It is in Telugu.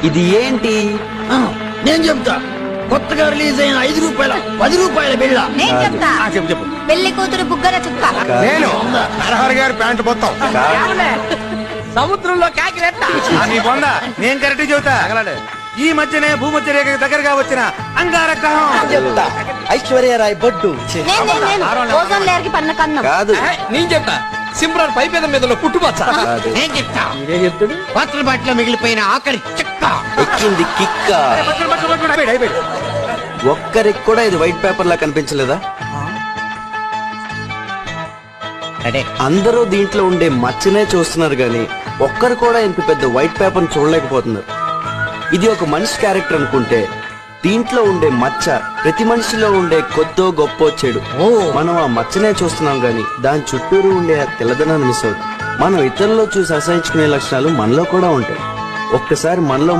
ఇది ఏంటి? నేను చెప్తా. కొత్తగా రిలీజ్ అయిన 5 రూపాయల 10 రూపాయల బిళ్ళ. నేను చెప్తా. చెప్పు. పెళ్లి కూతురు బుగ్గర చుక్క. నేను నరహరి గారి ప్యాంట్ మొత్తం. సముద్రంలో కాకిరెట్ట. నీ బొంద నేను కరెక్ట్ చెబుతా. ఈ మధ్యనే భూమధ్య రేఖ దగ్గరగా వచ్చిన అంగారగ్రహం చెప్తా. ఐశ్వర్యరాయ్ బొడ్డు. నేను ఓజోన్ లేయర్ కి పన్న కన్నం. కాదు, నేను చెప్తా. సింప్రాన్ పైపేద మీద పుట్టుపచ్చ. నేను చెప్తా. పాత్ర బాటిలో మిగిలిపోయిన ఆఖరి చెక్క. ఎక్కింది కిక్క. ఒక్కరికి కూడా ఇది వైట్ పేపర్ లా కనిపించలేదా? అందరూ దీంట్లో ఉండే మచ్చనే చూస్తున్నారు గాని ఒక్కరు కూడా ఇంత పెద్ద వైట్ పేపర్ చూడలేకపోతున్నారు. ఇది ఒక మనిషి క్యారెక్టర్ అనుకుంటే దీంట్లో ఉండే మచ్చ ప్రతి మనిషిలో ఉండే కొద్దో గొప్ప చెడు. మనం ఆ మచ్చనే చూస్తున్నాం గాని దాని చుట్టూరు ఉండే ఆ తెల్లదనాన్ని మిస్ అవుతుంది. మనం ఇతరుల్లో చూసి అసహించుకునే లక్షణాలు మనలో కూడా ఉంటాయి. ఒక్కసారి మనలో